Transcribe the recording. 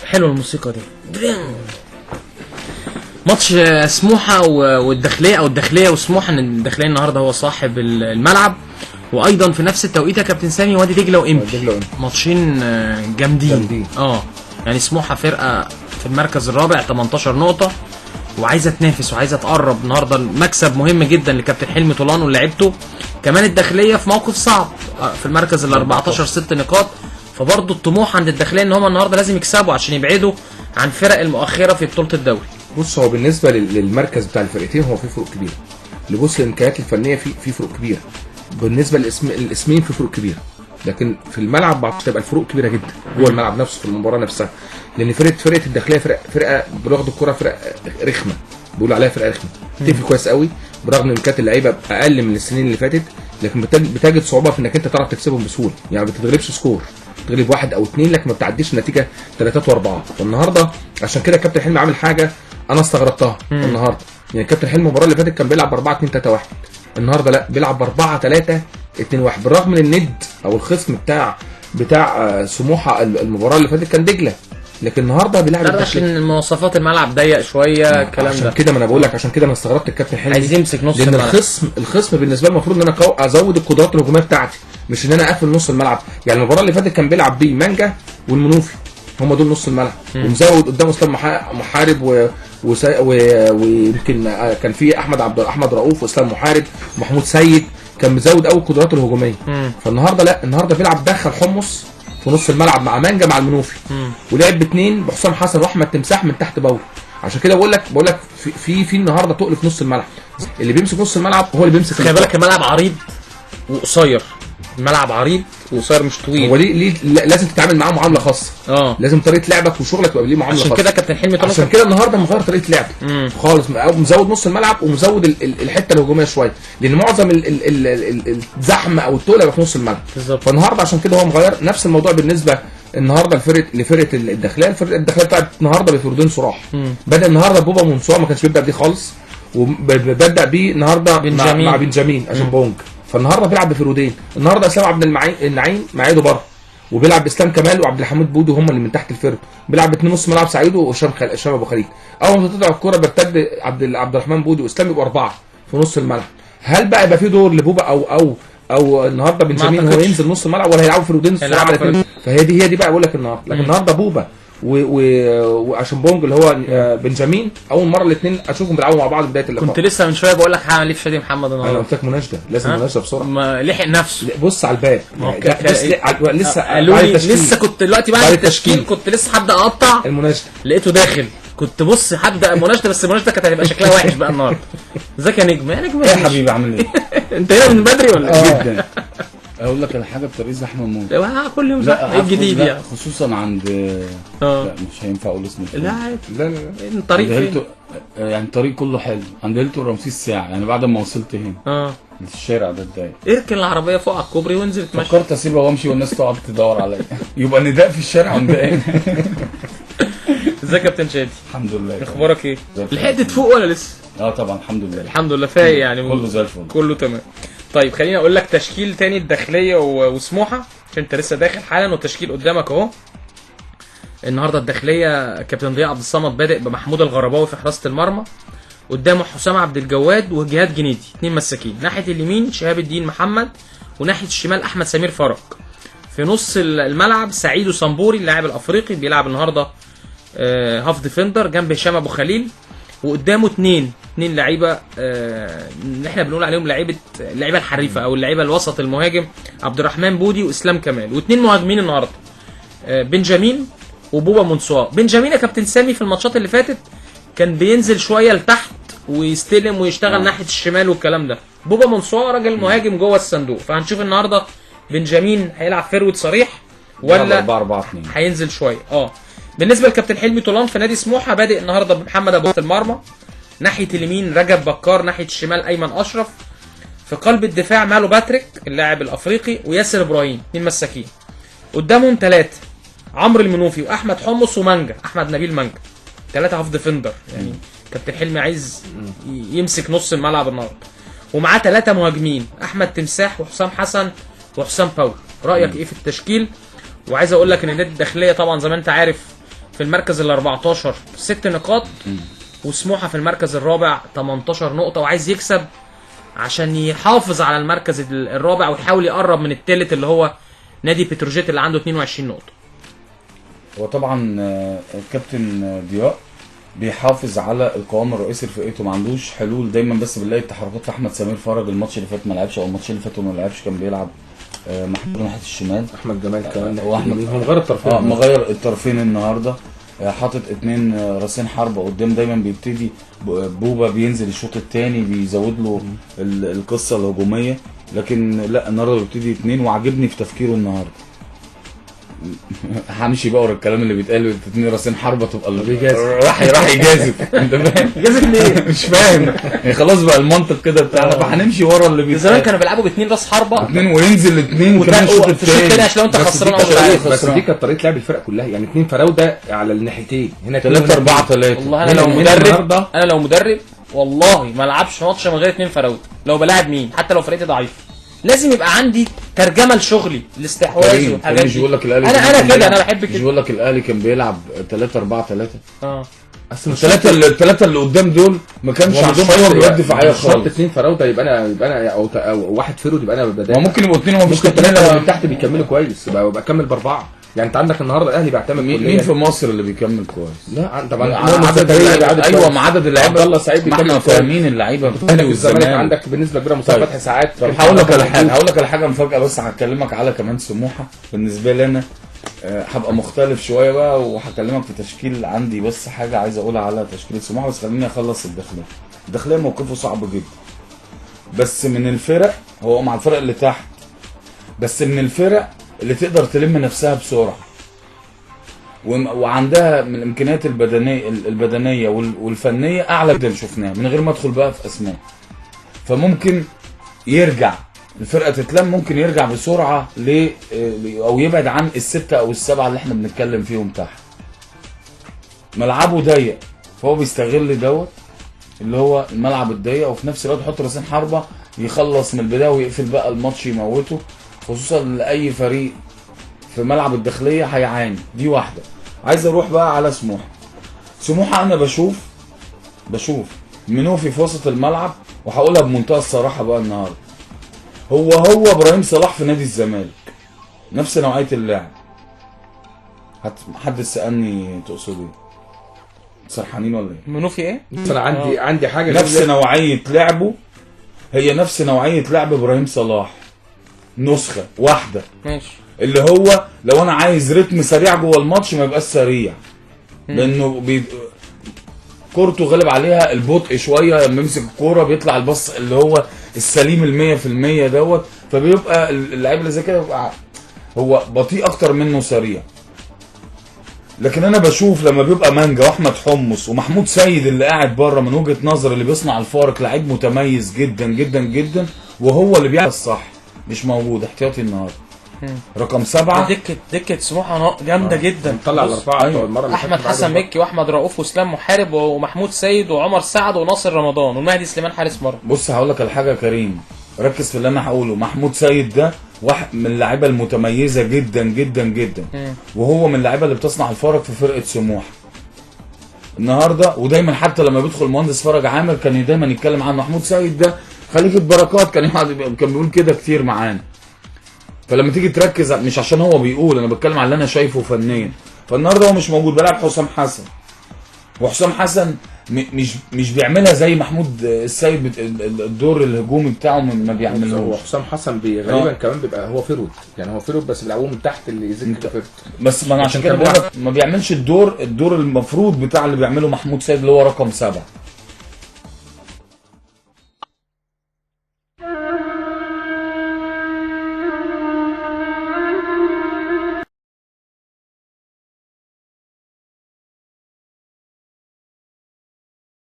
حلوه الموسيقى دي. ماتش سموحه والداخليه، او الداخليه وسموحه، ان الداخليه النهارده هو صاحب الملعب، وايضا في نفس التوقيت يا كابتن سامي وادي دجله وامبي، ماتشين جامدين. يعني سموحه فرقه في المركز الرابع 18 نقطه وعايزه تنافس وعايزه تقرب. النهارده المكسب مهم جدا لكابتن حلمي طولان ولاعيبته. كمان الداخليه في موقف صعب في المركز ال 14 6 نقاط، فبرضه الطموح عند الداخليه ان هم النهارده لازم يكسبوا عشان يبعدوا عن فرق المؤخره في بطوله الدوري. بص، هو بالنسبه للمركز بتاع الفرقتين هو في فروق كبيره. اللي بص الامكانيات الفنيه في فروق كبيره. بالنسبه للاسمين في فروق كبيره، لكن في الملعب هتبقى الفروق كبيره جدا جوه الملعب نفسه في المباراه نفسها. لان فرقه الداخليه فرقه بتاخد الكره، فرقه رخمه، بيقولوا عليها فرقه رخمه، بتقفل كويس قوي برغم ان كانت اللعيبه اقل من السنين اللي فاتت، لكن بتجد صعوبه في انك انت تعرف تكسبهم بسهوله. يعني ما بتتغلبش سكور، تغلب 1 أو 2، لكن ما بتعديش النتيجه 3 و4. فالنهارده عشان كده كابتن حلمي عامل حاجه انا استغربتها النهارده. يعني كابتن حلمي المباراه اللي فاتت كان بيلعب 4-2-3-1، النهارده لا، بيلعب 4-3-2-1 بالرغم من الند او الخصم بتاع سموحه المباراه اللي فاتت كان دجله، لكن النهارده بيلعب عشان مواصفات الملعب ضيق شويه الكلام ده. عشان كده ما انا بقول لك، عشان كده انا استغربت الكابتن حلمي عايز يمسك نص لان الملعب. الخصم بالنسبه لي المفروض ان انا ازود القدرات الهجوميه بتاعتي، مش ان انا اقفل نص الملعب. يعني المباراه اللي فاتت كان بيلعب بيه مانجا والمنوفي، هم دول نص الملعب، ومزود قدام اسلام محارب ويمكن كان في احمد رؤوف واسلام محارب ومحمود سيد، كان مزود قوي القدرات الهجوميه. فالنهارده لا، النهارده بيلعب دخل حمص في نص الملعب مع مانجا مع المنوفي، ولعب باثنين بحسام حسن واحمد تمساح من تحت باول. عشان كده بقول لك في النهارده تقل في نص الملعب، اللي بيمسك نص الملعب هو اللي بيمسك. خلي بالك الملعب عريض وقصير، الملعب عريض وقصير مش طويل. هو ليه لازم تتعامل معاه معامله خاصه. لازم طريقه لعبك وشغلك تبقى ليه معامله خاصه. عشان كده كابتن حلمي طلع، عشان كده النهارده مغير طريقه لعبه خالص، مزود نص الملعب ومزود الحته الهجوميه شويه، لان معظم الزحمه او التقل في نص الملعب. فالنهارده عشان كده هو مغير. نفس الموضوع بالنسبه النهارده لفرقه الداخليه. الداخليه بتاعت النهارده بفردين صراح. بدا النهارده بوبا منصور، ما كانش بيبدا بيه خالص، وبدا بيه النهارده مع بنجامين اشمبونج. فالنهارده بيلعب بفرودين. النهارده اسلام عبد النعيم مع ايده بره، وبيلعب باسلام كمال وعبد الحميد بودو هم اللي من تحت الفرد، بيلعب باثنين نص ملعب سعيد وهشام ابو خليل. اول ما تطلع الكوره بيرتد عبد الرحمن بودو واسلام، يبقوا 4 في نص الملعب. هل بقى يبقى في دور لبوبا او النهارده بنجامين هو ينزل نص الملعب، ولا هيلعبوا فرودين على الاثنين؟ فهي دي بقى بقول لك النهارده. لكن النهارده بوبا واشمبونج اللي هو بنجامين اول مره الاثنين اشوفهم بيلعبوا مع بعض بدايه اللقاء. كنت لسه من شويه بقول لك هعمل ايه في شادي محمد النهارده. انا قلت لك مناشده، لازم مناشده بسرعه. ما لحق نفسه، بص على الباب. لسه قالوا لي لسه كنت دلوقتي بعد التشكيل كنت لسه هبدا اقطع المناشده، لقيته داخل. كنت بص هبدا مناشده، بس المناشده كانت هتبقى شكلها وحش بقى النهارده. ازيك يا نجم؟ يا نجم يا حبيبي عامل ايه؟ انت هنا من بدري ولا ايه؟ جدا. اقول لك على حاجه، بطريق زحمه موت. كل يوم زحمه. ايه الجديد يعني؟ خصوصا عند لا مش هينفع اقول اسم لا لا الطريق فين؟ يعني الطريق كله حلو عند هيلتون رمسيس ساعه، يعني بعد ما وصلت هنا الشارع ده اتضايق. اركن العربيه فوق على الكوبري وانزل اتمشى. فكرت اسيبها وامشي والناس تقعد تدور عليا، يبقى نداء في الشارع ونداء. ازيك يا كابتن شادي؟ الحمد لله. اخبارك ايه؟ لحقت تفوق ولا لسه؟ طبعا الحمد لله. الحمد لله فايق يعني، كله زي الفل، كله تمام. طيب خليني اقول لك تشكيل تاني الداخليه وسموحه عشان انت لسه داخل حالا، والتشكيل قدامك اهو. النهارده الداخليه كابتن ضياء عبد الصمد بادئ بمحمود الغرباوي في حراسه المرمى، قدامه حسام عبد الجواد وجهاد جنيدي، 2 مساكين. ناحيه اليمين شهاب الدين محمد، وناحيه الشمال احمد سمير فرج. في نص الملعب سعيد وصنبوري اللاعب الافريقي بيلعب النهارده هاف ديفندر جنب هشام ابو خليل، وقدامه 2 لعيبه اللي احنا بنقول عليهم اللعيبه الحريفه او اللعيبه الوسط المهاجم، عبد الرحمن بودي واسلام كمال، و2 مهاجمين النهارده بنجامين وبوبا منصور. بنجامين يا كابتن سامي في الماتشات اللي فاتت كان بينزل شويه لتحت ويستلم ويشتغل ناحيه الشمال والكلام ده. بوبا منصور راجل مهاجم جوه الصندوق، فهنشوف النهارده بنجامين هيلعب فيرود صريح ولا هينزل شويه. بالنسبه لكابتن حلمي طولان في نادي سموحه بادئ النهارده بمحمد ابو المرمى، ناحيه اليمين رجب بكار، ناحيه الشمال ايمن اشرف، في قلب الدفاع مالو باتريك اللاعب الافريقي وياسر ابراهيم، 2 مساكين. قدامهم 3 عمرو المنوفي واحمد حمص ومانجا، احمد نبيل مانجا، 3 هاف ديفندر. يعني كابتن حلمي عايز يمسك نص الملعب النهارده، ومعاه 3 مهاجمين، احمد تمساح وحسام حسن وحسام باول. رايك ايه في التشكيل؟ وعايز اقول لك ان النادي الداخليه طبعا زي ما انت عارف في المركز ال 14 6 نقاط، وسموحه في المركز الرابع 18 نقطه، وعايز يكسب عشان يحافظ على المركز الرابع ويحاول يقرب من الثالث اللي هو نادي بتروجيت اللي عنده 22 نقطه. هو طبعا الكابتن ضياء بيحافظ على القوام الرئيسي لفرقته، ما عندوش حلول دايما، بس بنلاقي التحركات في احمد سمير فرج الماتش اللي فات ما لعبش، او الماتشين اللي فاتوا ما لعبش، كان بيلعب محمود ناحيه الشمال. احمد جمال كمان هو احمد هو مغير الطرفين مغير الطرفين النهارده، حاطط 2 راسين حربه قدام، دايما بيبتدي بوبا بينزل الشوط الثاني بيزود له القصه الهجوميه، لكن لا النهارده بيبتدي 2، وعجبني في تفكيره النهارده. همشي بقى ورا الكلام اللي بيتقال 2 راسين حربه تبقى راح يجازف. انت فاهم؟ يجازف ليه؟ مش فاهم يعني، خلاص بقى المنطق كده بتاعنا، فهنمشي ورا اللي بيتقال. زمان كانوا بيلعبوا ب2 راس حربه 2 وينزل 2 كمان الشوط الثاني عشان لو انت خسران بس دي كانت طريقه لعب الفرق كلها، يعني 2 فراوده على الناحيتين، هنا 3 4 3. والله انا لو مدرب والله ما العبش ماتش من غير 2 فراوده. لو بلاعب مين حتى لو فرقتي ضعيفه لازم يبقى عندي ترجمه لشغلي، الاستحواذ والحاجات دي. مش بقول لك الاهلي انا كده، انا بحب كده. مش بقول لك الاهلي كان بيلعب 3 4 3. الثلاثه اللي قدام دول ما كانش عندهم اي واجبات دفاعيه خالص. شرط 2 فراوده يبقى انا او واحد فيرود يبقى انا بدايه. ممكن يبقوا 2 ومفيش ممكن 3 من تحت بيكملوا كويس، يبقى اكمل ب4. يعني انت عندك النهارده الاهلي بيعتمد مين في مصر اللي بيكمل كويس؟ لا طبعا عدد اللعيبه. ايوه مع عدد اللعيبه. عبد الله سعيد بيكمل كويس. فاهمين اللعيبه الاهلي والزمالك عندك بنسبه كبيره مصطفى فتحي ساعات. هقول لك على حاجه مفاجاه، بس هكلمك على كمان سموحه. بالنسبه لي انا هبقى مختلف شويه بقى، وهكلمك في تشكيل عندي، بس حاجه عايز اقولها على تشكيله سموحه، بس خليني اخلص الداخليه موقفه صعب جدا، بس من الفرق هو مع الفرق اللي تحت، بس من الفرق اللي تقدر تلم نفسها بسرعه وعندها من الامكانيات البدنيه والفنيه اعلى جدا شفناها، من غير ما ادخل بقى في اسماء. فممكن يرجع الفرقه تتلم، ممكن يرجع بسرعه او يبعد عن ال6 أو ال7 اللي احنا بنتكلم فيهم تحت. ملعبه ضيق، فهو بيستغل دوت اللي هو الملعب الضيق، وفي نفس الوقت يحط راسين حربه يخلص من البدايه ويقفل بقى الماتش يموته، خصوصا لاي فريق في ملعب الداخليه هيعاني. دي واحده. عايز اروح بقى على سموحه. انا بشوف منوفي في وسط الملعب، وهقولها بمنتهى الصراحه بقى النهارده، هو ابراهيم صلاح في نادي الزمالك، نفس نوعيه اللاعب. حد سالني تقصد ايه؟ سرحانين ولا ايه؟ منوفي ايه؟ انا عندي حاجه نفس نوعيه لعبه، هي نفس نوعيه لعب ابراهيم صلاح، نسخه واحده. ماشي. اللي هو لو انا عايز رتم سريع جوه الماتش ما يبقاش سريع، لانه كورته غالب عليها البطء شويه، لما يمسك الكوره بيطلع البص اللي هو السليم 100% دوت، فبيبقى اللعيب اللي زي كده بيبقى هو بطيء اكتر منه سريع. لكن انا بشوف لما بيبقى مانجا واحمد حمص ومحمود سيد اللي قاعد بره، من وجهه نظر اللي بيصنع الفارق، لعيب متميز جدا جدا جدا، وهو اللي بيعمل الصح، مش موجود احتياطي النهارده. رقم 7 دكه سموحه جامده جدا، طلع الاربعه بتوع المره اللي احمد حسن مكي واحمد رؤوف واسلام محارب ومحمود سيد وعمر سعد وناصر رمضان ومهدي سليمان حارس مرمى. بص هقول لك على حاجه يا كريم، ركز في اللي انا هقوله. محمود سيد ده واحد من اللعيبه المتميزه جدا جدا جدا، وهو من اللعيبه اللي بتصنع الفارق في فرقه سموحه النهارده. ودايما حتى لما بيدخل مهندس فرج عامر كان دايما يتكلم عن محمود سيد ده خليفه بركات، كان بيقول كده كتير معانا. فلما تيجي تركز، مش عشان هو بيقول، انا بتكلم على اللي انا شايفه فنيا. فالنهارده هو مش موجود، بلعب حسام حسن، وحسام حسن مش بيعملها زي محمود السيد، الدور الهجومي بتاعه ما بيعملهوش. هو حسام حسن غالبا كمان بيبقى هو فيرود، يعني هو فيرود بس بيلعبوه من تحت اللي يزك فيرود. بس ما انا عشان كده بقول لك ما بيعملش الدور المفروض بتاع اللي بيعمله محمود سيد اللي هو رقم 7.